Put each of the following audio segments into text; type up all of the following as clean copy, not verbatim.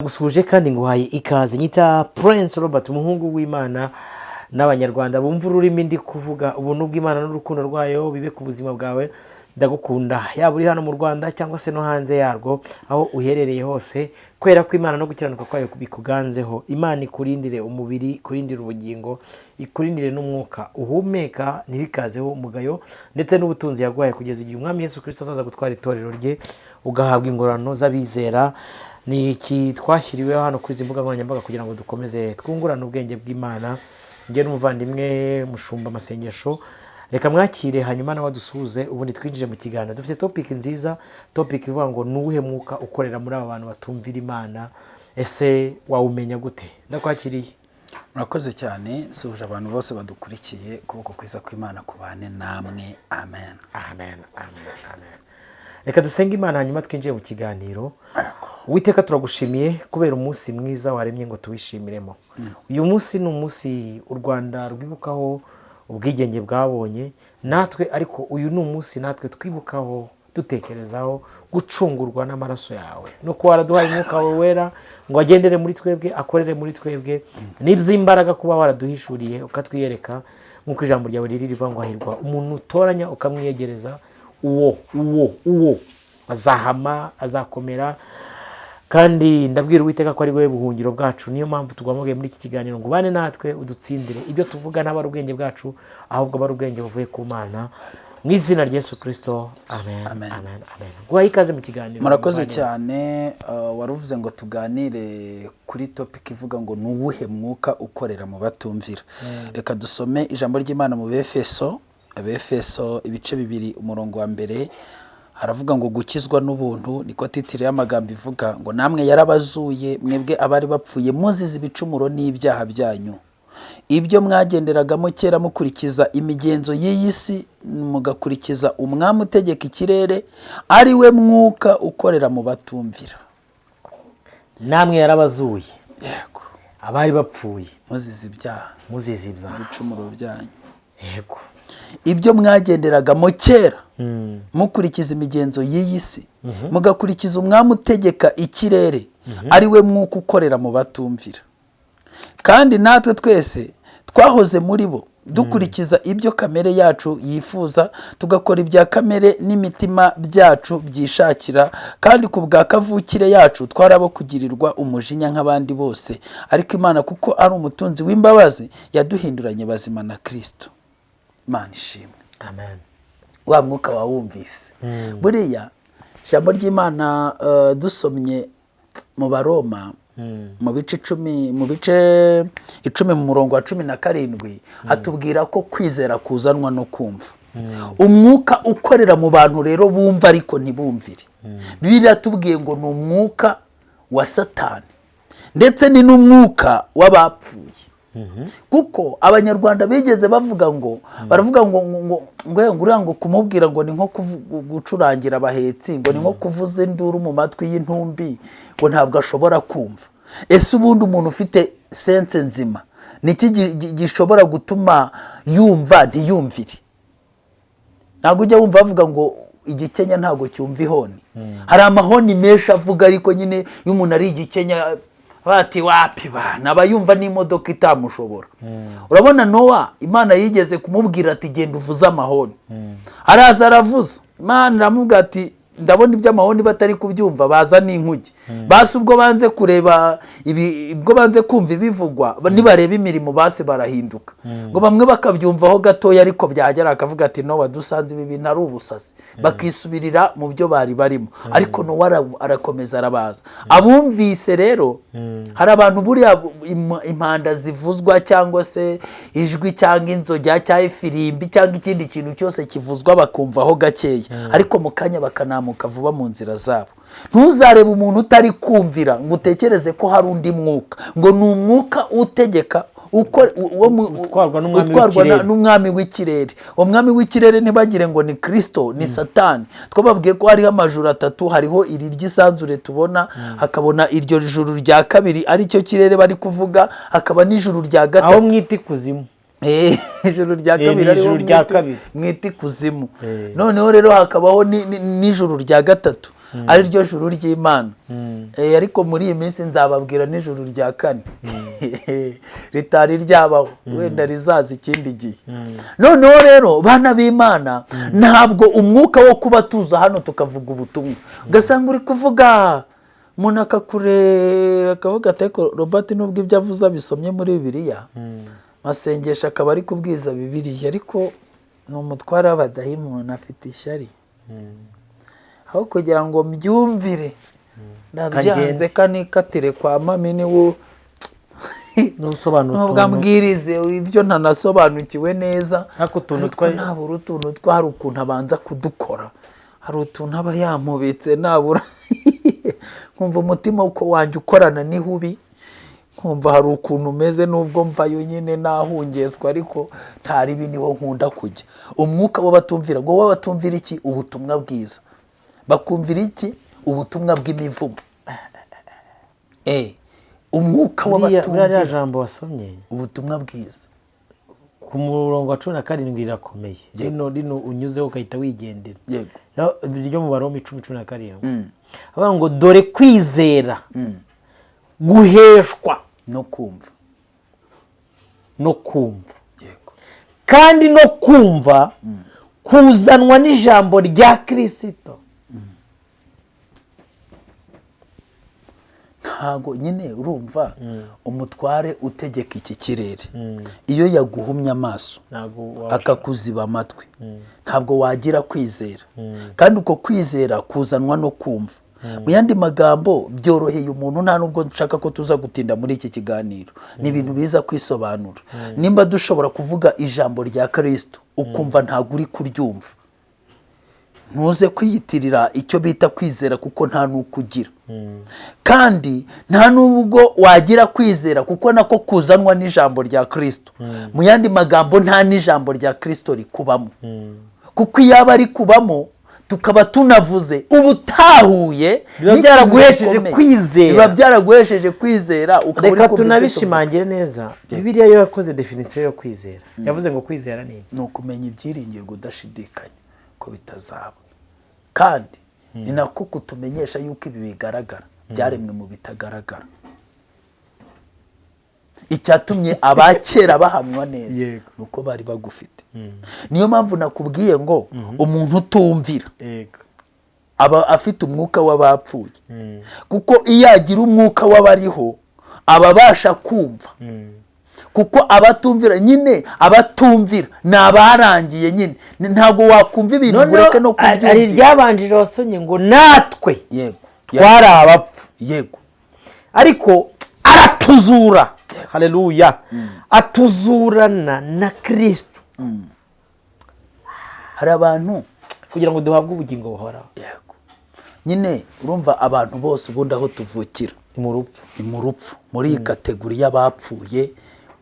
ndagusuje kandi nguhaye ikaze. Nyita Prince Robert, umuhungu w'Imana n'abanyarwanda bumva ururimi ndi kuvuga. Ubuntu bw'Imana n'urukundo rwayo bibe ku buzima bwawe. Ndagukunda yaba uri hano mu Rwanda cyangwa se no hanze yarwo, aho uherereye hose. Kwera ko Imana no gukiranuka kwayo bikuganzeho. Imana ikurindire umubiri, ikurindire ubugingo, ikurindire n'umwuka uhumeka, ntibikazeho umugayo ndetse n'ubutunzi yaguhaye kugeza igihe Umwami Yesu Kristo azaza gutwara itorero rye, ugahabwa ingororano z'abizera. Ni iki twashyiriweho hano kuri izi mbuga nkoranyambaga kugira ngo dukomeze twungurane ubwenge bw'Imana. Njye n'umuvandimwe Mushumba Masengesho, reka mwakire hanyuma nawe dusuhuze ubundi twinjire mu kiganiro. Dufite topic nziza, topic ivuga ngo nuwuhe mwuka ukorera muri aba bantu batumvira Imana. Ese wawumenya gute? Ndakwakiriye. Murakoze cyane, suje abantu bose badukurikiye, kuboko kwiza kw'Imana kubane namwe. Amen. Amen. Amen. Amen. Reka dusenge Imana hanyuma twinjiye mu kiganiro. Uwiteka turagushimiye kubera umunsi mwiza waremye ngo tuwishimiremo. Uyu munsi ni umunsi u Rwanda rwibukaho ubwigenge bwabonye, natwe ariko uyu ni umunsi natwe twibukaho dutekerezaho gucungurwa n'amaraso yawe, no kuba waraduhaye umwuka wawe wera ngo agendere muri twebwe, akorere muri twebwe. N'iby'imbaraga kuba waraduhishuriye ukatwiyereka, nk'uko ijambo ryawe riri rivuga ngo hahirwa umuntu utoranya ukamwiyegereza, uwo azahama, azakomera. Kandi ndabwira Uwiteka ko ari wowe buhungiro bwacu. Niyo mpamvu tugomba muri iki kiganiro ngo ubane natwe, udutsindire ibyo tuvuga n'abari ubwenge bwacu, ahubwo abari ubwenge buvuye ku Mana, mu izina rya Yesu Kristo. Amen. Amen. Amen. Guhaye ikaze mu kiganiro. Murakoze cyane. Waruvuze ngo tuganire kuri topic ivuga ngo nuwuhe mwuka ukorera mu batumvira. Reka dusome ijambo ry'Imana mu Befeso ibice 2 umurongo wa mbere. Haravuga ngo gukizwa n'ubuntu, niko titire y'amagambo ivuga ngo namwe yarabazuye mwebwe abari bapfuye muzize ibicumuro n'ibyaha byanyu, ibyo mwagenderagamo kera mukurikiza imigenzo y'iyi si, mugakurikiza umwami utegeka ikirere, ari we mwuka ukorera mu batumvira. Namwe yarabazuye, yego, abari bapfuye muzize ibyaha, ibicumuro byanyu, yego, ibyo mwagenderagamo kera mukurikiza imigenzo y'iyi si, mugakurikiza umwami utegeka ikirere, ari we mwuka ukorera mu batumvira. Kandi natwe twese twahoze muri bo, dukurikiza ibyo kamere yacu yifuza, tugakora ibya kamere n'imitima byacu byishakira. Kandi ku bwa kavukire yacu twarabo kugirirwa umujinya nk'abandi bose, ariko Imana kuko ari umutunzi w'imbabazi yaduhinduranye bazima na Kristo. Imana ishimwe. Amen. Wa mwuka wawumvise. Buriya ijambo ry'Imana dusomye mu Baroma mu bice 10 mu murongo wa 17 hatubwira ko kwizera kuzanwa no kumva. Umwuka ukorera mu bantu rero bumva ariko ntibumvire. Bibiliya tubwiye ngo ni umwuka wa Satani ndetse ni n'umwuka w'abapfuye. Kuko abanyarwanda bigeze bavuga ngo baravuga ngo kumubwira ngo ni nko gucurangira abahetsi, ngo ni nko kuvuza induru mu matwi y'intumbi, ngo ntabwo ashobora kumva. Ese ubundi umuntu ufite sense nzima niki gishobora gutuma yumva ntiyumvire? Ntabwo ujya wumva bavuga ngo igikenya ntabwo cyumva ihoni. Hari amahoni menshi avuga, ariko nyine iyo umuntu ari igikenya bati wapi bana abayumva n'imodoka itamushobora. Urabona Nowa, Imana yigeze kumubwira ati genda uvuze amahoni. Araza aravuza, Imana iramubwira ati ndabona iby'amahoni batari kubyumva, baza n'inkuge. Basi ubwo banze kureba ubwo banze kumva ibivugwa, nibareba imirimo basi barahinduka. Ngo bamwe bakabyumvaho gatoya, ariko byagera akavuga ati Nowa dusanze ibi bintu ari ubusazi, bakisubirira mu byo bari barimo. Ariko Nowa arakomeza arabaza. Abumvise rero, hari abantu buriya impanda zivuzwa cyangwa se ijwi cyangwa inzogera cyangwa ifirimbi cyangwa ikindi kintu cyose kivuzwa bakumvaho gakeya, ariko mu kanya bakanamuka vuba mu nzira zabo. Ntuzarebe umuntu utari kumvira ngo utekereze ko hari undi mwuka, ngo ni umwuka utegeka utwarwa n'umwami w'ikirere. Umwami w'ikirere ntibagire ngo ni Kristo, ni Satani. Twababwiye ko hariho amajuru 3, hariho iri ry'isanzure tubona, hakabona iryo juru rya kabiri ari cyo kirere bari kuvuga, hakaba n'ijuru rya gatatu aho mwita ikuzimu. Ijuru rya kabiri ariho mwita ikuzimu. Noneho rero hakabaho n'ijuru rya gatatu. ari ryo juru ry'Imana. Ariko muri iyi minsi nzababwira n'ijuru rya kane ritari ryabaho, wenda rizaza ikindi gihe. Noneho rero bana b'Imana, ntabwo umwuka wo kuba tuza hano tukavuga ubutumwa ugasanga uri kuvuga umuntu akavuga ati Robert nubwo ibyo avuze abisomye muri Bibiliya, masengesho akaba ari kubwiza Bibiliya, ariko ni umutware w'abadayimoni, afite ishyari. Aho kugira ngo mbyumvire nabyanze kanikatire kwa mami niwo nubwo ambwirize ibyo ntanasobanukiwe neza, ariko nabura utuntu hari ukuntu abanza kudukora, hari utuntu aba yamubitse, nabura nkumva umutima uko wanjye ukorana n'ihubi, nkumva hari ukuntu umeze, nubwo mvayo nyine nahungeswa, ariko ntari ibi niho nkunda kujya. Umwuka w'abatumvira, ngo w'abatumvira iki? Ubutumwa bwiza. Bakumvira iki? Ubutumwa bw'imivumo. Umwuka w'abatumvira, jambo wasomye ubutumwa bwiza ku murongo wa 17 rirakomeye. Rino unyuzeho ukahita wigendera. Yego. Ryo mu Baroma 10:17. Avuga ngo dore kwizera guheshwa no kumva. Yego. Kandi no kumva kuzanwa n'ijambo rya Kristo. Ntago nyine urumva umutware utegeka iki kirere, iyo yaguhumye amaso akakuziba amatwi, ntabwo wagira kwizera. Kandi uko kwizera kuzanwa no kumva. Mu yandi magambo, byoroheye umuntu, nta nubwo nshaka ko tuza gutinda muri iki kiganiro, ni ibintu biza kwisobanura. Nimba dushobora kuvuga ijambo rya Kristo ukumva ntago uri kuryumva, ntuze kwiyitirira icyo bita kwizera, kuko nta nuko ugira. Kandi nta nubwo wagira kwizera kuko nako kuzanwa n'ijambo rya Kristo. Mu yandi magambo, nta n'ijambo rya Kristo rikubamo, kuko iyo aba rikubamo tukaba tunavuze ubutahuye, biba byaraguhesheje kwizera. Biba byaraguhesheje kwizera. Reka tunabishimangire neza. Bibiliya yo yakoze definition yo kwizera. Yavuze ngo kwizera ni ukumenya ibyiringirwa udashidikanya ko bitazaba, kandi ni nako kutumenyesha yuko ibi bigaragara byaremwe mu bitagaragara. Icyatumye abakera bahamwa neza nuko bari bagufite. Niyo mpamvu nakubwiye ngo umuntu utumvira aba afite umwuka w'abapfuye, kuko iyo agira umwuka w'abariho ababasha kumva. Kuko abatumvira nyine, abatumvira ni abarangiye nyine, ntabwo wakumva ibintu ureke no kubyumvira. Ari ryabanjije wasonye ngo natwe twari abapfu. Yego. Ariko aratuzura. Haleluya. Atuzurana na Kristo. Hari abantu kugira ngo duhabwe ubugingo buhoraho. Yego. Nyine urumva abantu bose ubundi aho tuvukira ni mu rupfu, muri iyi kategori y'abapfuye,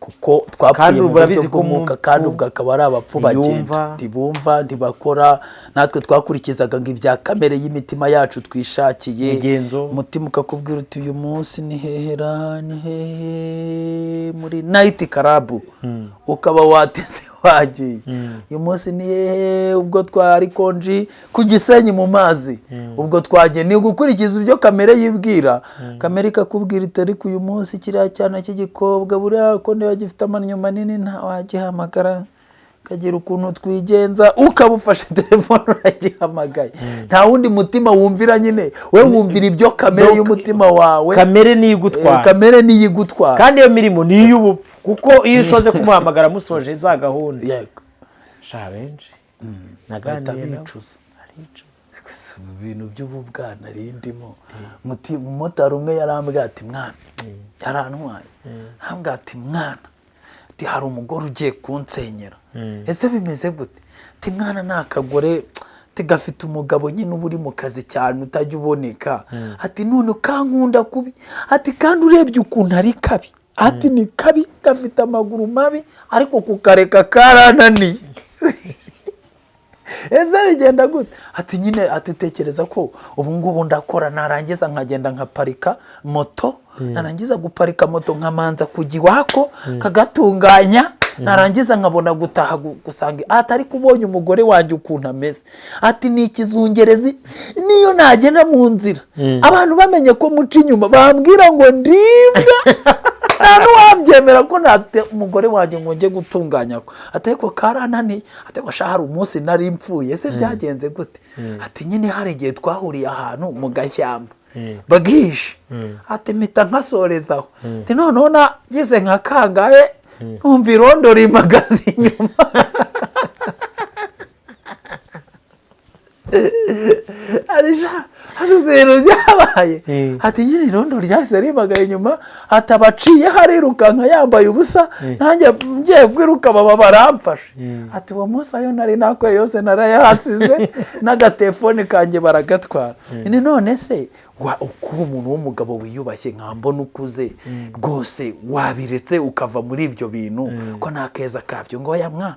kuko twapfuye mu buryo bw'umwuka, kandi ubwo akaba ari abapfu bagenda, ntibumva, ntibakora. Natwe twakurikizaga ngo ibya kamere y'imitima yacu twishakiye, umutima ukakubwira uti uyu munsi ni hehera, ni hehe muri night club, ukaba wateze wagiye. Uyu munsi ni hehe, ubwo twari konji ku Gisenyi mu mazi, ubwo twagiye. Ni gukurikiza ibyo kamere yibwira. Kamere ikakubwira iti ariko uyu munsi kiriya cyana cy'igikobwa buriya ko niba gifite amannyo manini nta wagihamagara, kagira ukuntu twigenza, ukabufashe telefone uragihamagaye. Nta wundi mutima wumvira, nyine we wumvira ibyo kamere y'umutima wawe. Kamere niyo igutwara. Kandi iyo mirimo ni iy'ubupfu, kuko iyo usoze kumuhamagara musoje za gahunda. Yego. Sha benshi naganiriye bicuza. Ibintu by'ububwana rindimo. Umumotari umwe yarambwira ati mwana, yarantwaye. Arambwira ati mwana, ati hari umugore ugiye kunsenyera. Ese bimeze gute? Ati mwana ni akagore gafite umugabo nyine uba uri mu kazi cyane utajya uboneka. Ati none ukankunda kubi. Ati kandi urebye ukuntu ari kabi. Ati ni kabi, gafite amaguru mabi, ariko kukareka karananiye. Ese bigenda gute? Ati nyine atitekereza ko ubu ngubu ndakora, narangiza nkagenda nkaparika moto, narangiza guparika moto nkamanza kujya iwako kagatunganya, narangiza nkabona gutaha gusanga atari kubonye umugore wanjye ukuntu ameze, ati ni ikizungerezi, niyo nagenda mu nzira abantu bamenye ko muca inyuma bambwira ngo ndimbwa nta n'uwabyemera ko nate umugore wanjye ngo njye gutunganya ko ateko karananiye, ateko shahari umunsi nari mpfuye se byagenze gute, ati nyine hari igihe twahuriye ahantu mu gashyamba bagishe, ati mpita nkasorezaho, ati noneho nagize nka kangahe numva irondo rimagaze inyuma hari ibintu byabaye, ati nyine irondo ryahise rimagaye inyuma, atabaciye harirukanka yambaye ubusa, nanjye ngiye kwiruka baba baramfashe, ati uwo munsi ayo nari nakoye yose narayahasize n'agatelefone kanjye baragatwara. Ni none se kuba umuntu w'umugabo wiyubashye nkambona ukuze rwose wabiretse ukava muri ibyo bintu ko nta keza kabyo ngo yamwa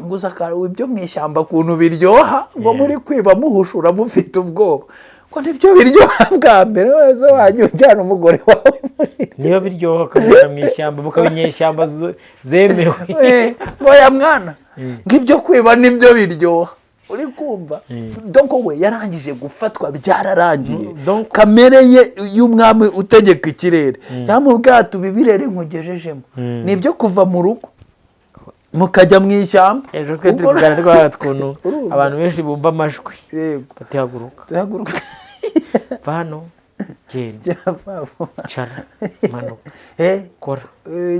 nguza karuwe ibyo mu ishyamba kuntu biryoha ngo muri kwiba muhushura mufite ubwoba ko nibyo biryoha bwa mbere wese wanyujyana umugore wawe muri niba biryoha ukajya mu ishyamba mukabinyeshyamba zemewe ngo ya mwana ngibyo kwiba nibyo biryoha uri kumva. Donc we yarangije gufatwa byararangiye, kamere ye y'umwami utegeka ikirere yamubwato bibirere nkugejejemo nibyo kuva mu rugo mukajya mu ishyamba. Ejo twe turi kuganira rw'abatwunu abantu benshi bumva amajwi batihaguruka vano genda cara manuka kora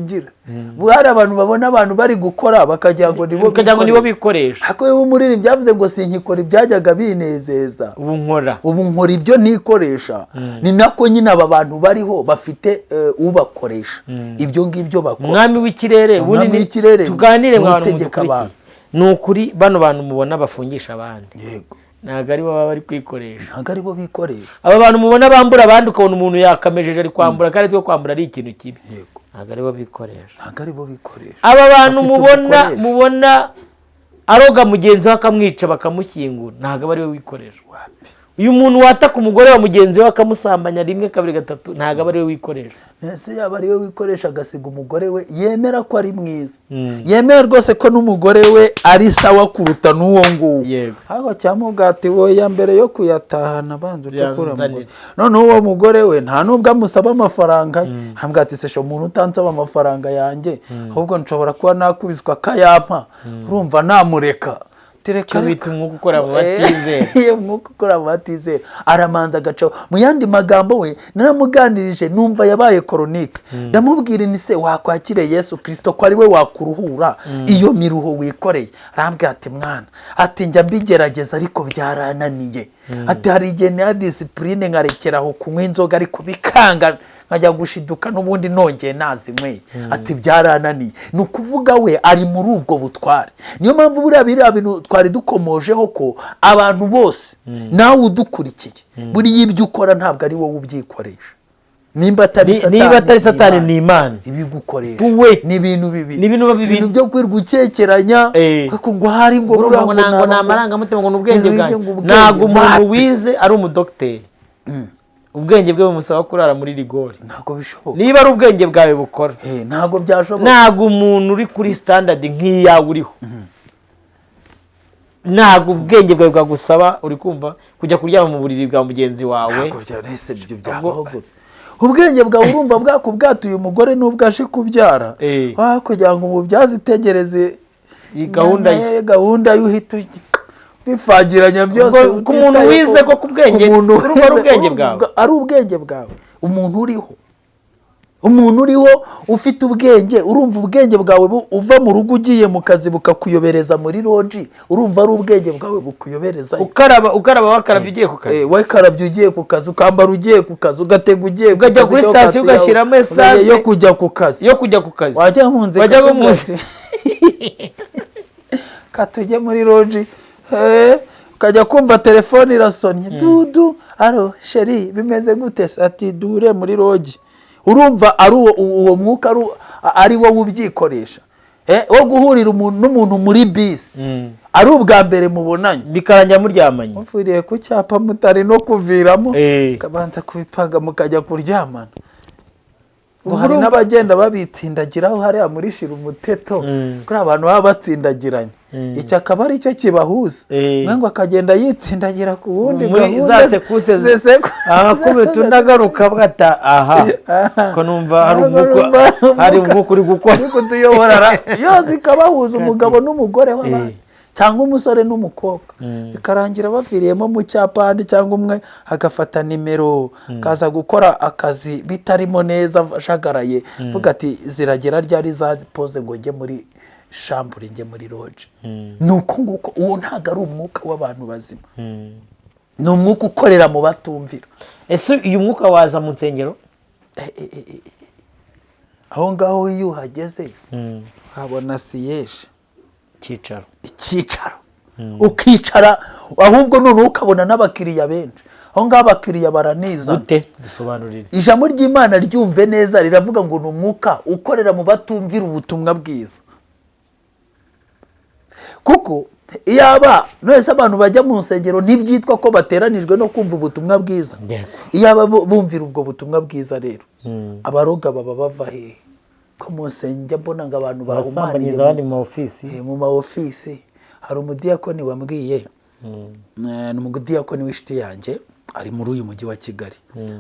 gira bwari abantu babona abantu bari gukora bakagira ngo nibo bikoresha, ako yo muri byavuze ngo sinkikora ibyajyaga binezeza ubu nkora ibyo nikoresha. Ni nako nyine aba bantu bariho bafite ubakoresha ibyo ngibyo bakora. Umwami w'ikirere ubundi tuganire mw'abantu mutegeka, ni ukuri bano bantu mubona bafungisha abandi, yego ntago ari bo baba bari kwikoresha, ntago ari bo bikoresha. Aba bantu mubona bambura abandi ukabona umuntu yakamejeje ari kwambura kandi twe kwambura ari ikintu kibi, yego ntago ari bo bikoresha, ntago ari bo bikoresha. Aba bantu mubona aroga mugenzi we akamwica bakamushyingura, ntago ari we wikoresha. Uyu muntu wataka umugore wa mugenzi we akamusambanya rimwe kabiri gatatu, ntago ari we wikoresha. Nese yaba ari we wikoresha agasiga umugore we yemera ko ari mwiza, yemera rwose ko n'umugore we ari sawa kuruta n'uwo nguwo, aho cyamubwati we ya mbere yo kuyatahana banze cyakura mugore. None uwo mugore we nta nubwo amusaba amafaranga, hambwati se sho umuntu utansaba amafaranga yanjye ahubwo nshobora kuba nakubizwa kayampa, urumva namureka cyo bita umwuka ukora mu batizera. Iyo umwuka ukora mu batizera aramanza agacaho. Mu yandi magambo we naramuganirije numva yabaye koronike, ndamubwira ni se wakwakire Yesu Kristo ko ari we wakuruhura iyo miruho wikoreye. Arambwira ati mwana, ati njya mbigerageza ariko byarananiye, ati hari igihe na discipline nkarekeraho kunywa inzoga ariko bikanga nkajya gushiduka n'ubundi nongeye nazinyweye, ati byarananiye. Ni ukuvuga we ari muri ubwo butware. Niyo mpamvu buriya bintu twari dukomojeho ko abantu bose nawe udukurikiye buriya ibyo ukora ntabwo ari wowe ubyikoresha. Niba atari satani ni Imana ibigukoresha. Ni ibintu bibiri, ibintu byo kwirgukekeranya kuko ngo hari ngo n'amarangamutima ngo n'ubwenge bwanjye. Ntabwo umuntu wize ari umudokiteri ubwenge bwe bumusaba kurara muri rigori, ntabwo bishoboka. Niba ari ubwenge bwawe bukora ntabwo byashoboka. Ntabwo umuntu uri kuri standard nk'iyawe uriho, ntabwo ubwenge bwawe bwagusaba uri kumva kujya kuryama mu buriri bwa mugenzi wawe. Ubwenge bwawe urumva bwakubwatuye umugore n'ubwo aje kubyara kugira ngo umubyaze itegereze gahunda y'uhita bifagiranya byose. Ku muntu wize ko kubwenge ari ubwenge bwawe, umuntu uriho ufite ubwenge, urumva ubwenge bwawe uva mu rugo ugiye mu kazi bukakuyobereza muri loji, urumva ari ubwenge bwawe bukuyobereza. Ukaraba wakarabye ugiye ku kazi, wakarabye ugiye ku kazi, ukambara ugiye ku kazi, ugatega ugiye ukajya kuri station ugashyiramo essence yo kujya ku kazi, wajya mu nzi katujye muri loji ukajya kumva telefone irasonye dudu, aro sheri bimeze gute, ati dure muri loji. Urumva ari uwo mwuka ari wo ubyikoresha, wo guhurira n'umuntu muri bisi ari ubwa mbere mubonanye bikarangira muryamanye, mufuriye ku cyapa mutari no kuviramo kabanza kubipanga mukajya kuryamana. ngo hari n'abagenda babitsindagiraho hariya muri shira umuteto kuri abantu baba batsindagiranye iki akaba ari cyo kibahuza ngo akagenda yitsindagira ku wundi gahunda aha kubita unagaruka bwata aha ko numva hari umwuka uri gukora uri kutuyobora yose ikabahuza umugabo n'umugore w'abandi cyangwa umusore n'umukobwa bikarangira bafiriyemo mu cyapandi cyangwa umwe agafata nimero kaza gukora akazi bitarimo neza ashagaraye vuga ati ziragera ryari za pose ngo njye muri shambure njye muri lodge nuko nguko uwo ntago ari umwuka w'abantu bazima ni umwuka ukorera mu batumvira. Ese uyu mwuka waza mu nsengero aho ngaho iyo uhageze habona siyeje icyicaro ukicara ahubwo none ukabona n'abakiriya benshi aho ngaho abakiriya baraniza gute dusobanurire ijambo ry'Imana ryumve neza riravuga ngo ni umwuka ukorera mu batumvira ubutumwa bwiza kuko iyaba nose abantu bajya mu nsengero ntibyitwa ko bateranijwe no kumva ubutumwa bwiza iyaba bumvira ubwo butumwa bwiza rero abaroga baba bava hehe ko mu nsengero mbona ngo abantu bahumaniye abandi mu ofisi mu ma ofisi hari umudiyakoni wambwiye ni umudiyakoni w'ishiti yanjye ari muri uyu mujyi wa Kigali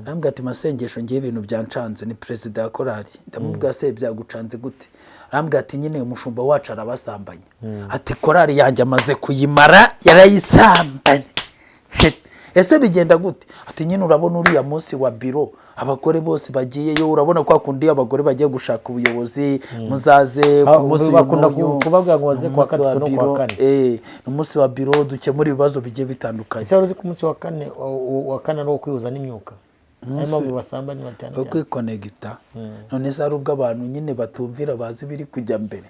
arambwira ati masengesho ngiye ibintu byancanze ni perezida ya korali ndamubwira se byagucanze gute arambwira ati nyine umushumba wacu arabasambanya ati korali yanjye amaze kuyimara yarayisambanye ese bigenda gute ati nyine urabona uriya munsi wa biro abagore bose bagiyeyo urabona ko akundi abagore bagiye gushaka ubuyobozi muzaze ku munsi kubabwira ngo baze kwa gatatu no kwa kane umunsi wa biro dukemura ibibazo bigiye bitandukanye. Ese uzi ku munsi wa kane no kwihuza n'imyuka harimo basambanye batandukanye kwikonegita none se ari ubwo abantu nyine batumvira bazi biri kujya mbere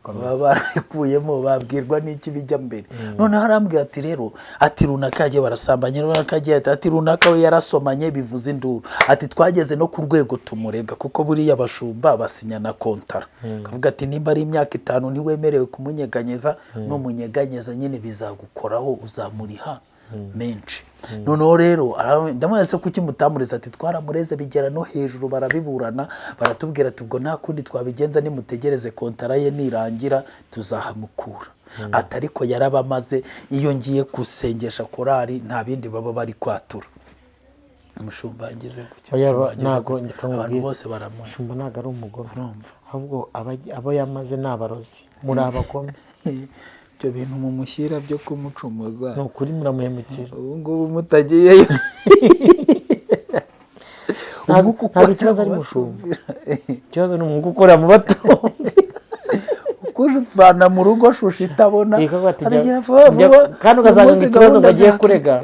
baba barikuyemo babwirwa n'iki bijya mbere none harambwira ati rero ati runaka yagiye barasambanye runaka yagiye ati runaka we yarasomanye bivuze induru ati twageze no ku rwego tumurega kuko buriya abashumba basinya na kontara kavuga ati nimba ari imyaka 5 ntiwemerewe kumunyeganyeza n'umunyeganyeza nyine bizagukoraho uzamuriha menshi noneho rero ndamwese kuki mutamureza ati twaramureze bigera no hejuru barabiburana baratubwira ati ubwo nta kundi twabigenza nimutegereze kontara ye nirangira tuzahamukura atariko yarabamaze iyo ngiye kusengesha korali nta bindi baba bari kwatura umushumba ngeze nago abantu bose baramuha umushumba nago ari umugore ahubwo abo yamaze nabarozi muri abakome ibyo bintu mumushyira byo kumucumuza ni ukuri muramuhemukira ubu ngubu mutagiyeyo ntabwo ikibazo ari mushumba ikibazo ni umwuka ukorera mu batumvira kujana mu rugo shusha itabona kandi ukazana ikibazo ngo agiye kurega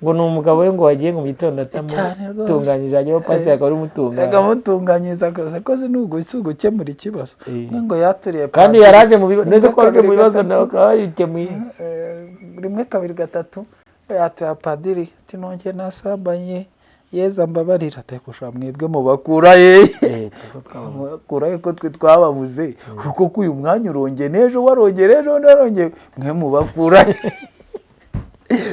ngo ni umugabo we ngo wagiye mu gitondo atamutunganyije ajyaho pasiteri akaba ari umutunganya akamutunganyiriza akoze n'ugusi gukemura ikibazo ngo yaturiye kandi yaraje mu bibazo neza ko ari mu bibazo nawe akaba yabikemuye 1 2 3 yatuye padiri ati nongeye nasambanye yeza mbabarira atakusha mwebwe mu bakura kuraye ko twe twababuze kuko kuyu mwanya uronge nejo warongerejo naronge mwe mu bakura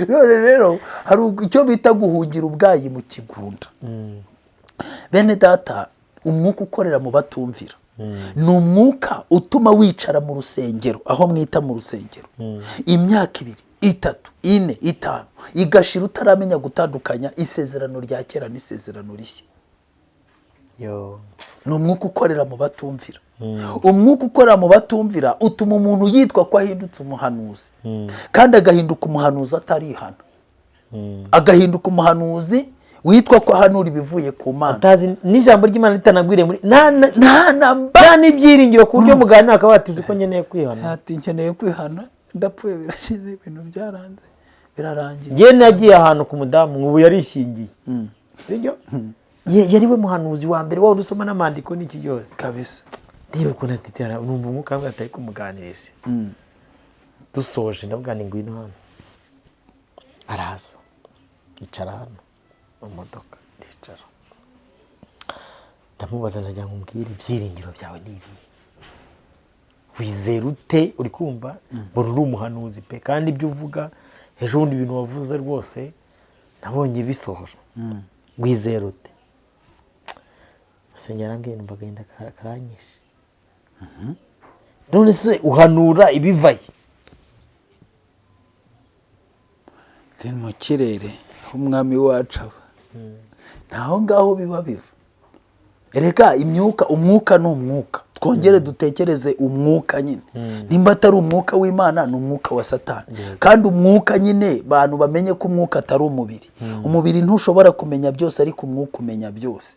rero hari icyo bita guhungira ubwayi mu kigunda bene data umwuka ukorera mu batumvira ni umwuka utuma wicara mu rusengero aho mwita mu rusengero imyaka 2 3 4 5 igashira utaramenya gutandukanya isezerano rya kera n'isezerano rishya ni umwuka ukorera mu batumvira umwuka ukorera mu batumvira utuma umuntu yitwa ko ahindutse umuhanuzi kandi agahinduka umuhanuzi atarihana agahinduka umuhanuzi witwa ko hanura ibivuye ku Mana atazi n'ijambo ry'Imana ritanagwiriye muri nta n'ibyiringiro ku buryo muganira akaba atuzi ko nkeneye kwihana ati nkeneye kwihana ndapfuye birashize ibintu byaranze birarangiye ngiye nagiye ahantu ku mudamu ubu yarishingiye sibyo yari we muhanuzi wa mbere wawe usoma n'amandiko n'iki byose kabisa rero ko natitera numva umwuka we atari kumuganiriza dusoje ndavuga ni ngwino hano araza icara hano mu modoka ndicara ndamubaza ndagira ngo umbwire ibyiringiro byawe n'ibi wizera ute uri kumva mbona uri umuhanuzi pe kandi ibyo uvuga ejo bundi ibintu wavuze rwose nabonye bisohora wizera ute Masenge yarambwiye numva agahinda karanyishe. None se uhanura ibivaye? ni mu kirere aho umwami wacu aba ntaho ngaho biba biva. Erega imyuka, umwuka ni umwuka, twongere dutekereze umwuka nyine. Nimba atari umwuka w'Imana ni umwuka wa Satani. Kandi umwuka nyine bantu bamenye ko umwuka atari umubiri. Umubiri ntushobora kumenya byose ariko umwuka umenya byose.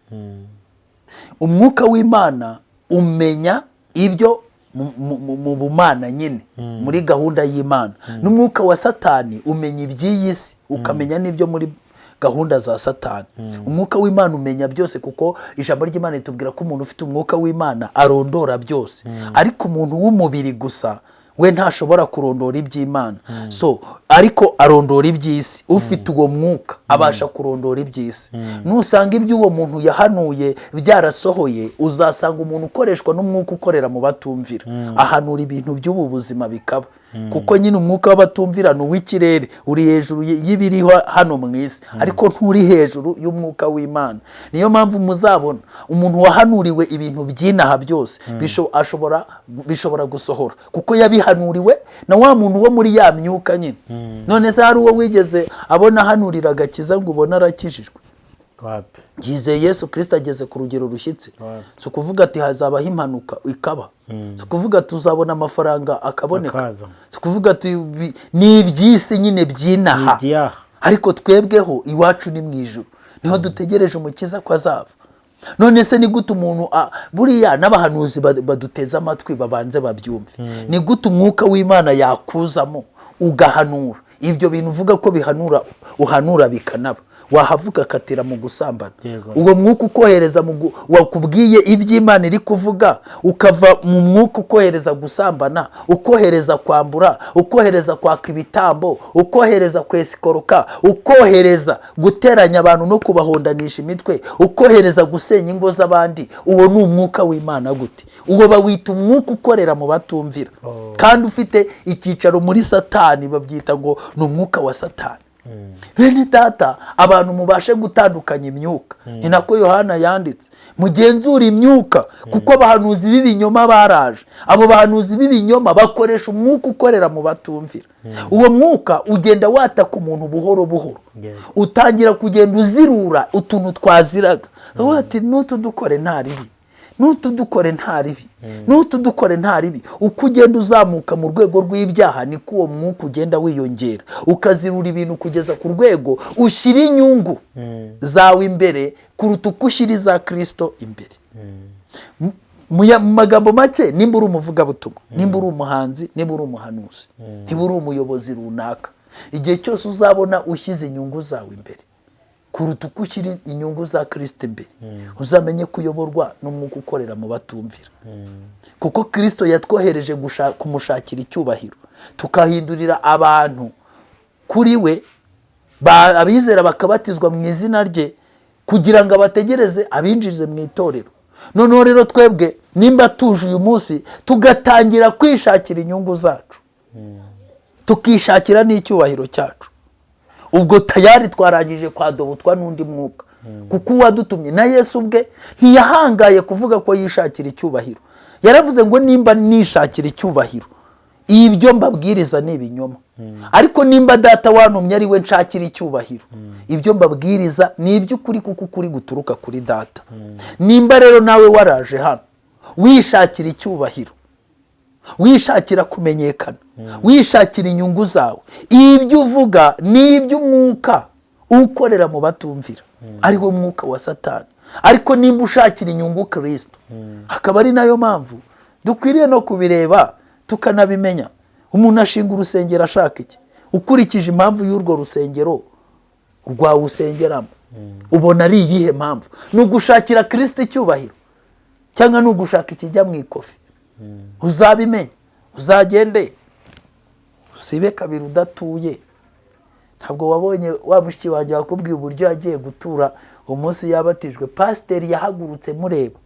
Umwuka w'Imana umenya ibyo mu bumana nyine muri gahunda y'Imana. N'umwuka wa Satani umenya iby'iyi si ukamenya n'ibyo muri gahunda za Satani. Umwuka w'Imana umenya byose kuko ijambo ry'Imana ritubwira ko umuntu ufite umwuka w'Imana arondora byose. Ariko umuntu w'umubiri gusa we ntashobora kurondora iby'Imana. So ariko arondora iby'isi. Ufite uwo mwuka abasha kurondora iby'isi. Nusanga iby'uwo muntu yahanuye byarasohoye, uzasanga umuntu ukoreshwa n'umwuka ukorera mu batumvira. Ahanura ibintu by'ubu buzima bikaba. Kuko nyine umwuka w'abatumvira ni uw'ikirere, uri hejuru y'ibiriho hano mu isi, ariko nturi hejuru y'umwuka w'Imana. Niyo mpamvu muzabona umuntu wahanuriwe ibintu by'inaha byose bishobora gusohora kuko yabihanuriwe na wa muntu wo muri ya myuka nyine. None se hari uwo wigeze abona ahanurira agakiza ngo ubone arakijijwe? Yizeye Yesu Kristo ageze ku rugero rushyitse. So kuvuga ati hazabaho impanuka ikaba. So kuvuga tuzabona amafaranga akaboneka. So kuvuga ati ni iby'isi nyine by'inaha. Ariko twebweho iwacu ni mu ijuru. Niho dutegereje umukiza ko azava. None se ni gute umuntu buriya n'abahanuzi baduteza amatwi babanze babyumve. Ni gute umwuka w'Imana yakuzamo ugahanura ibyo bintu uvuga ko bihanura, uhanura bikanaba? Wahavuga akatira mu gusambana. Uwo mwuka ukohereza wakubwiye iby'Imana iri kuvuga, ukava mu mwuka ukohereza gusambana, ukohereza kwambura, ukohereza kwaka ibitambo, ukohereza kwesikoroka, ukohereza guteranya abantu no kubahondanisha imitwe, ukohereza gusenya ingo z'abandi. Uwo ni umwuka w'Imana gute? Uwo bawita umwuka ukorera mu batumvira. Kandi ufite icyicaro muri Satani, babyita ngo ni umwuka wa Satani. Bene data, abantu mubashe gutandukanya imyuka. Ni nako Yohana yanditse, mugenzura imyuka kuko abahanuzi b'ibinyoma baraje. Abo bahanuzi b'ibinyoma bakoresha umwuka ukorera mu batumvira. Uwo mwuka ugenda wataka umuntu buhoro buhoro. Utangira kugenda uzirura utuntu twaziraga. Ati nutu dukore nta ribi, nutu dukore nta ribi, nutu dukore nta ribi. Uko ugenda uzamuka mu rwego rw'ibyaha niko uwo mwuka ugenda wiyongera, ukazirura ibintu kugeza ku rwego ushyira inyungu zawe imbere kuruta uko ushyira iza Kristo imbere. Mu magambo make, nimba uri umuvugabutumwa, nimba uri umuhanzi, nimba uri umuhanuzi, nimba uri umuyobozi runaka, igihe cyose uzabona ushyize inyungu zawe imbere kuruta uko ushyira inyungu za Kristo imbere, uzamenye kuyoborwa n'umwuka ukorera mu batumvira. Kuko Kristo yatwohereje kumushakira icyubahiro, tukahindurira abantu kuri we, abizera bakabatizwa mu izina rye kugira ngo abategereze abinjize mu itorero. Noneho rero twebwe nimba tuje uyu munsi tugatangira kwishakira inyungu zacu, tukishakira n'icyubahiro cyacu, ubwo tayari twarangije kwadobotwa n'undi mwuka. Kuko uwadutumye na Yesu ubwe ntiyahangaye kuvuga ko yishakira icyubahiro. Yaravuze ngo nimba nishakira icyubahiro, ibyo mbabwiriza ni ibinyoma. Ariko nimba data wantumye ari we nshakira icyubahiro, ibyo mbabwiriza ni iby'ukuri kuko ukuri guturuka kuri data. Nimba rero nawe waraje hano wishakira icyubahiro, wishakira kumenyekana, wishakira inyungu zawe, ibyo uvuga ni iby'umwuka ukorera mu batumvira, ariwo mwuka wa Satani. Ariko nimba ushakira inyungu Kristo, hakaba ari nayo mpamvu dukwiriye no kubireba tukanabimenya. Umuntu ashinga urusengero ashaka iki? Ukurikije impamvu y'urwo rusengero rwawe usengeramo, ubona ari iyihe mpamvu? Ni ugushakira Kristo icyubahiro cyangwa ni ugushaka ikijya mu ikofi? Uzabimenya, uzagende usibe kabiri udatuye. Ntabwo wabonye wa mushiki wanjye wakubwiye uburyo yagiye gutura umunsi yabatijwe? Pasiteri yahagurutse mureba,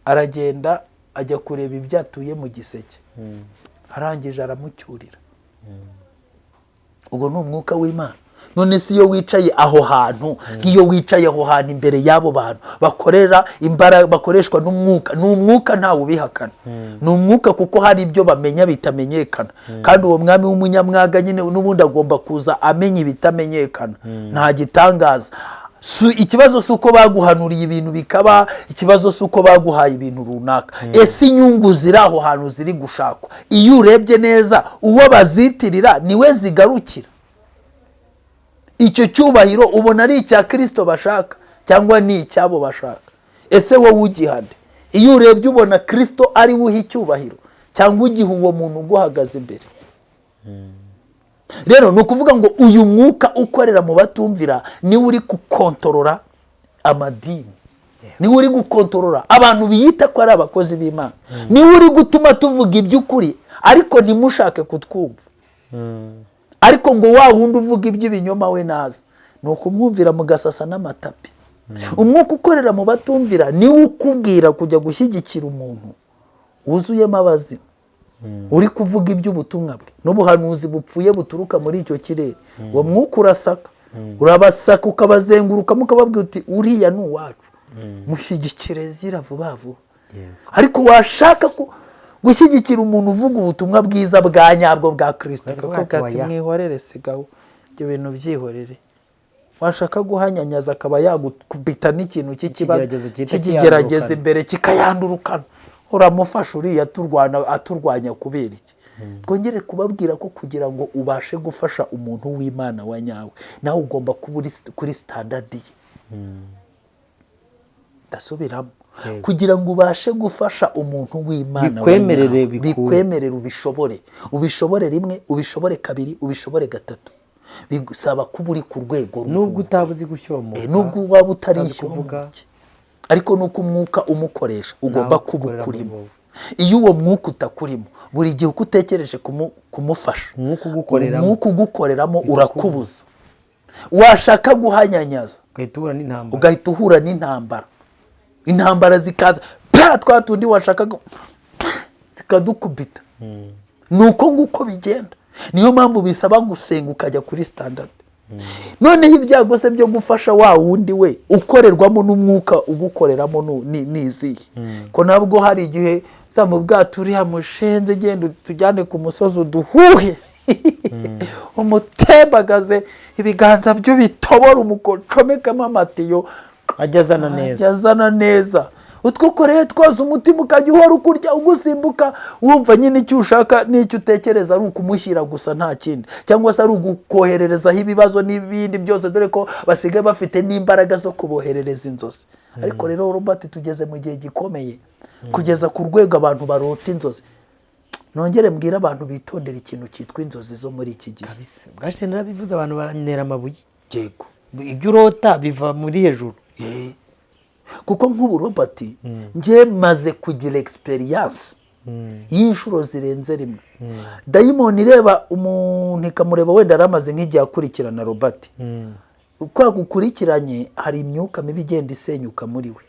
aragenda ajya kureba ibyatuye mu giseke, arangije aramucyurira. Ubwo ni umwuka w'Imana. none si iyo wicaye aho hantu nk'iyo wicaye aho hantu imbere y'abo bantu bakorera imbaraga bakoreshwa n'umwuka, ni umwuka ntawe ubihakana, ni umwuka kuko hari ibyo bamenya bitamenyekana, kandi uwo mwami w'umunyamwaga nyine n'ubundi agomba kuza amenya ibitamenyekana, nta gitangaza. Ikibazo si uko baguhanuriye ibintu bikaba, ikibazo si uko baguhaye ibintu runaka, ese inyungu ziri aho hantu ziri gushakwa, iyo urebye neza uwo bazitirira niwe zigarukira. Icyo cyubahiro ubona ari icya Kristo bashaka cyangwa ni icyabo bashaka? Ese wowe ugihande? Iyo urebye ubona Kristo ari we uha icyubahiro cyangwa ugiha uwo muntu uguhagaze imbere? Rero ni ukuvuga ngo uyu mwuka ukorera mu batumvira niwe uri gukontorora amadini, niwe uri gukontorora abantu biyita ko ari abakozi b'Imana, niwe uri gutuma tuvuga iby'ukuri ariko ntimushake kutwumva, ariko ngo wa wundi uvuga iby'ibinyoma we naza, ni ukumwumvira mu gasasa n'amatapi. Umwuka ukorera mu batumvira niwe ukubwira kujya gushyigikira umuntu wuzuyemo abazimu, uri kuvuga iby'ubutumwa bwe n'ubuhanuzi bupfuye buturuka muri icyo kirere. Uwo mwuka urasaka, urabasaka ukabazenguruka mukababwira uti uriya ni uwacu, mushyigikire zira vuba vuba. Ariko washaka gushyigikira umuntu uvuga ubutumwa bwiza bwa nyabwo bwa Kristo, akavuga ati mwihorere, sigaho ibyo bintu byihorere. Washaka guhanyanyaza akaba yagukubita n'ikintu cy'ikigerageza imbere kikayandurukana, uramufasha uriya aturwanya kubera iki? Twongere kubabwira ko kugira ngo ubashe gufasha umuntu w'Imana wa nyawe, nawe ugomba kuba uri kuri standard ye. Ndasubiramo, kugira ngo ubashe gufasha umuntu w'Imana bikwemerere ubishobore rimwe, ubishobore kabiri, ubishobore gatatu. Bisaba kuba uri ku rwego nubwo utabuzi gushyomoka, nubwo waba utari kuvuga, ariko nuko umwuka umukoresha ugomba kuba ukurimo. Iyo uwo mwuka utakurimo, buri gihe uko utekereje kumufasha, umwuka ugukoreramo urakubuza. Washaka guhanyanyaza ugahita uhura n'intambara, intambara zikaza twa tundi washaka zikadukubita. Nuko nguko bigenda. Niyo mpamvu bisaba gusenga ukajya kuri standard. Noneho ibyago se byo gufasha wa wundi we ukorerwamo n'umwuka ugukoreramo nizihe? Ko nabwo hari igihe za mu bwato uri hamushenze, genda tujyane ku musozi uduhuhe, umutembagaze ibiganza byo bitobora umukoncomekamo amatiyo, ajyazana neza. Utwukoreye twoza umutima ukajya uhora ukurya ugusimbuka, wumva nyine icyo ushaka n'icyo utekereza ari ukumushyira gusa nta kindi, cyangwa se ari ugukohererezaho ibibazo n'ibindi byose, dore ko basigaye bafite n'imbaraga zo kuboherereza inzozi. Ariko rero Robert, tugeze mu gihe gikomeye, kugeza ku rwego abantu barota inzozi. Nongere mbwira abantu bitondera ikintu cyitwa inzozi zo muri iki gihe. Bwashe narabivuze, abantu baranera amabuye. Yego, ibyo urota biva muri hejuru. Kuko nk'ubu Robert, ngiye maze kugira experience y'inshuro zirenze rimwe. Dayimoni ireba umuntu ikamureba, wenda aramaze nk'igihe akurikirana Robert, uko gukurikiranye hari imyuka mibi igenda isenyuka muri we,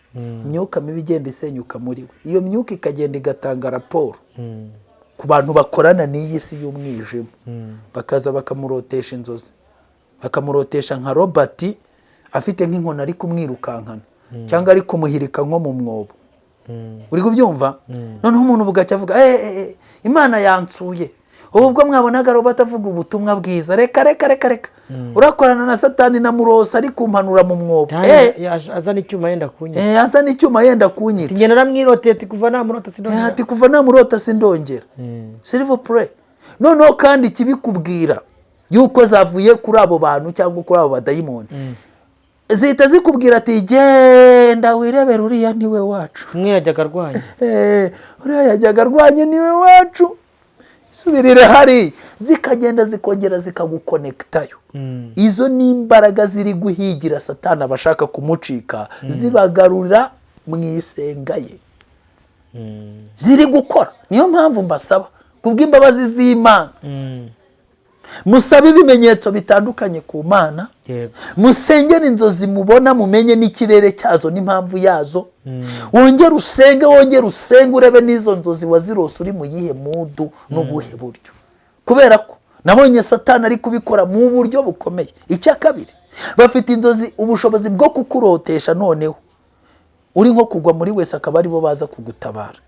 imyuka mibi igenda isenyuka muri we. Iyo myuka ikagenda igatanga raporo ku bantu bakorana n'iyi si y'umwijima, bakaza bakamurotesha inzozi, bakamurotesha nka Robert afite nk'inkoni ari kumwirukankana cyangwa ari kumuhirika nko mu mwobo. Uri kubyumva? Noneho umuntu bugacya avuga Imana yansuye. Ubwo mwabonaga Robert avuga ubutumwa bwiza, reka urakorana na Satani na Murosa ari kumpanura mu mwobo. Azana icyuma yenda kunyita. Azana icyuma yenda kunyita. Tigena naramwiroteye ati kuva namurota sindongera. Ati kuva namurota sindongera. Silver pray. Noneho kandi kibikubwira yuko zavuye kuri abo bantu cyangwa kuri abo badayimoni. Zihita zikubwira ati genda wirebera uriya niwe wacu. Umwe yajyaga arwanya. Uriya yajyaga arwanya niwe wacu. Subirire hari, zikagenda zikongera zikagukonektayo. Izo ni imbaraga ziri guhigira Satani abashaka kumucika, zibagarura mu isenga ye. Ziri gukora. Niyo mpamvu mbasaba kubw'imbabazi z'Imana, musabe ibimenyetso bitandukanye ku Mana, musengere inzozi mubona, mumenye n'ikirere cyazo n'impamvu yazo. Wongere usenge urebe n'izo nzozi wazirose uri mu yihe mudu n'ubuhe buryo. Kubera ko nabonye satani ari kubikora mu buryo bukomeye. Icya kabiri, bafite inzozi, ubushobozi bwo kukurotesha, noneho uri nko kugwa muri wese akaba aribo baza kugutabara,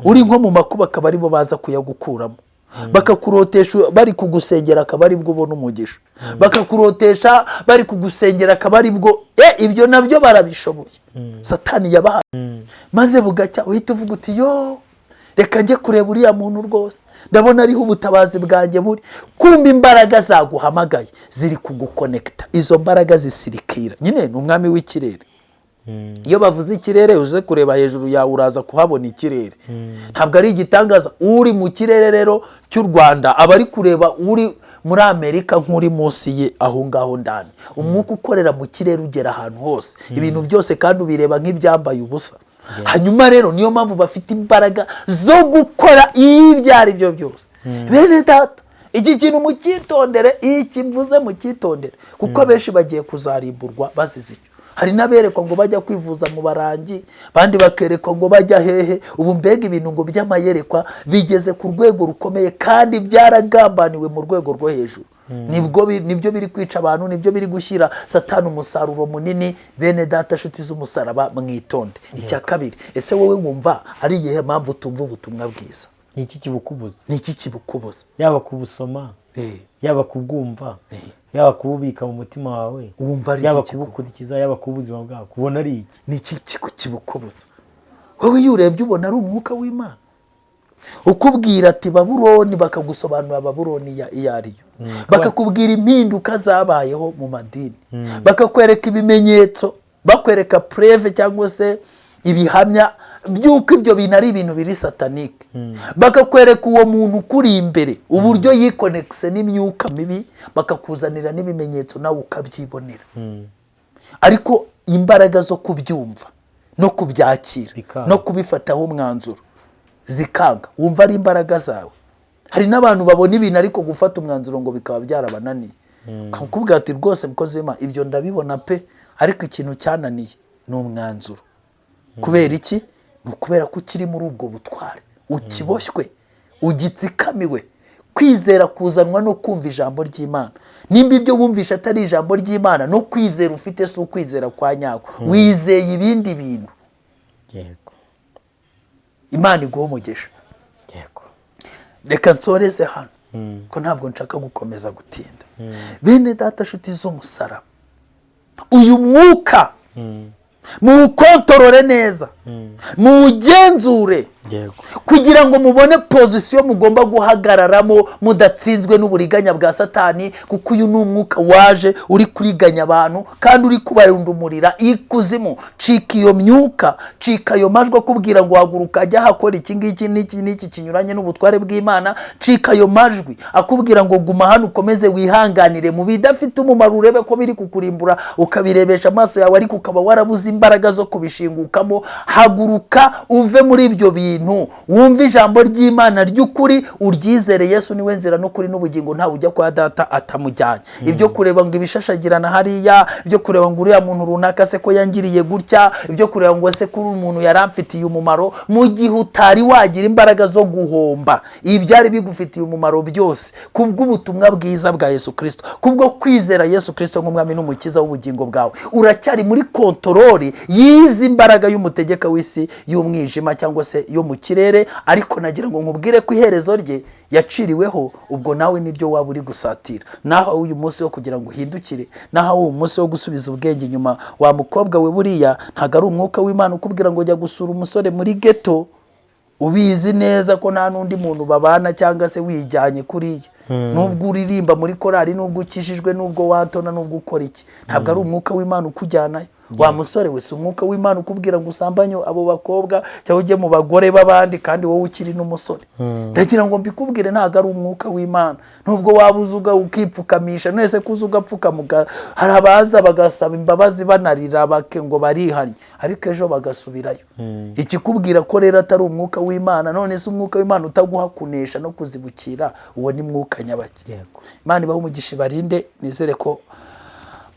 uri nko mu makuba akaba aribo baza kuyagukuramo, bakakurotesha bari kugusengera akaba aribwo ubona umugisha, bakakurotesha bari kugusengera akaba aribwo ibyo nabyo barabishoboye. Satani yabaha, maze bugacya uhita uvuga uti yo reka njye kureba uriya muntu rwose, ndabona ariho ubutabazi bwanjye buri. Kumba imbaraga zaguhamagaye ziri kugukonekita, izo mbaraga zisirikira. Nyine ni umwami w'ikirere. Iyo bavuze ikirere uze kureba hejuru yawe uraza kuhabona ikirere. Ntabwo ari igitangaza uri mu kirere rero cy'u Rwanda aba ari kureba uri muri Amerika nk'uri munsi ye aho ngaho ndani. Umwuka ukorera mu kirere ugera ahantu hose, ibintu byose kandi ubireba nk'ibyambaye ubusa. Hanyuma rero niyo mpamvu bafite imbaraga zo gukora ibyo ari byo byose. Bene data, iki kintu mukitondere, iki mvuze mukitondere, kuko benshi bagiye kuzarimburwa bazize icyo. Hari n'aberekwa ngo bajya kwivuza mu barangi, bandi bakerekwa ngo bajya hehe. Ubu mbega ibintu ngo by'amayerekwa bigeze ku rwego rukomeye kandi byaragambaniwe mu rwego rwo hejuru. Nibyo biri kwica abantu, nibyo biri gushyira Satani umusaruro munini. Bene data, nshuti z'umusaraba, mwitonde. Icya kabiri, ese wowe wumva ari iyihe mpamvu utumva ubutumwa bwiza? Ni iki kibukubuza? Ni iki kibukubuza? Yaba kubusoma, yaba kubwumva, yaba kububika mu mutima wawe, yaba kubukurikiza, yaba kubuzima bwawe, kubona ari iki? Ni iki kibukubuza? Wowe iyo urebye ubona ari umwuka w'Imana ukubwira ati Babuloni, bakagusobanura Babuloni iyo ariyo, bakakubwira impinduka zabayeho mu madini, bakakwereka ibimenyetso, bakwereka preve cyangwa se ibihamya by'uko ibyo bintu ari ibintu biri satanike, bakakwereka uwo muntu kuri imbere uburyo yikonekise n'imyuka mibi, bakakuzanira n'ibimenyetso nawe ukabyibonera. Ariko imbaraga zo kubyumva no kubyakira no kubifataho umwanzuro zikanga, wumva ari imbaraga zawe. Hari n'abantu babona ibintu ariko gufata umwanzuro ngo bikaba byarabananiye. Kakubwira ati rwose mukozi w'Imana, ibyo ndabibona pe, ariko ikintu cyananiye ni umwanzuro. Kubera iki? Ni ukubera ko ukiri muri ubwo butware, ukiboshywe, ugitsikamiwe. Kwizera kuzanwa no kumva ijambo ry'Imana. Nimba ibyo wumvisha atari ijambo ry'Imana, no kwizera ufite si ukwizera kwa nyako, wizeye ibindi bintu. Yego. Imana iguha umugisha. Yego. Reka nsoreze hano ko ntabwo nshaka gukomeza gutinda. Bene data, nshuti z'umusaraba, uyu mwuka muwukontorore neza, muwugenzure, kugira ngo mubone pozisiyo mugomba guhagararamo mudatsinzwe n'uburiganya bwa Satani. Kuko uyu ni umwuka waje uri kuriganya abantu kandi uri kubarundumurira ikuzimu. Cika iyo myuka, cika ayo majwi akubwira ngo haguruka ajya hakora iki ngiki n'iki kinyuranye n'ubutware bw'Imana. Cika ayo majwi akubwira ngo guma hano ukomeze wihanganire mu bidafite umumaro, urebe ko biri kukurimbura ukabirebesha amaso yawe ariko ukaba warabuze imbaraga zo kubishingukamo. Haguruka uve muri ibyo bintu, wumva ijambo ry'Imana ry'ukuri, uryizere. Yesu niwe nzira n'ukuri n'ubugingo, ntawe ujya kwa Data atamujyanye. Ibyo kureba ngo ibishashagirana hariya, ibyo kureba ngo uriya muntu runaka se ko yangiriye gutya, ibyo kureba ngo se ko umuntu yaramfitiye umumaro, mu gihe utari wagira imbaraga zo guhomba ibyari bigufitiye umumaro byose, kubw'ubutumwa bwiza bwa Yesu Kristo, kubwo kwizera Yesu Kristo nk'umwami n'umukiza w'ubugingo bwawe, uracyari muri kontorori y'izi mbaraga y'umutegeka w'isi y'umwijima cyangwa se yo mu kirere. Ariko nagira ngo nkubwire ko iherezo rye yaciriweho, ubwo nawe niryo waba uri gusatira. Naho uyu munsi wo kugira ngo uhindukire, naho uyu munsi wo gusubiza ubwenge inyuma, wa mukobwa we, buriya ntago ari umwuka w'Imana ukubwira ngo jya gusura umusore muri ghetto, ubizi neza ko nta n'undi muntu babana cyangwa se wijyanye kuriya. Nubwo uririmba muri korali, nubwo ukijijwe, nubwo watona, nubwo ukora iki, ntabwo ari umwuka w'Imana ukujyanayo. Wa musore wese, umwuka w'Imana ukubwira ngo usambanye abo bakobwa cyangwa ujye mu bagore b'abandi kandi wowe ukiri n'umusore. Ndagira ngo mbikubwire, ntago ari umwuka w'Imana. Nubwo wabuzuga ukipfukamisha, nese kuza ugapfukamuka, hari abaza bagasaba imbabazi banarira bake ngo barihanye, ariko ejo bagasubirayo. Ikikubwira ko rero atari umwuka w'Imana, none se umwuka w'Imana utaguha kunesha no kuzibukira, uwo ni mwuka nyabaki. Imana ibahe umugisha, barinde. Nizere ko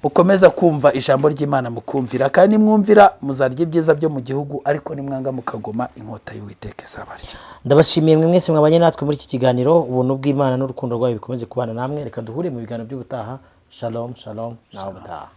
mukomeza kumva ijambo ry'Imana mukumvira, kandi nimwumvira muzarya ibyiza byo mu gihugu, ariko nimwanga mukagoma inkota y'Uwiteka izabarya. Ndabashimiye mwe mwese mwabanye natwe muri iki kiganiro. Ubuntu bw'Imana n'urukundo rwayo bikomeze kubana namwe. Reka duhure mu biganiro by'ubutaha. Shalom shalom, nawe ubutaha.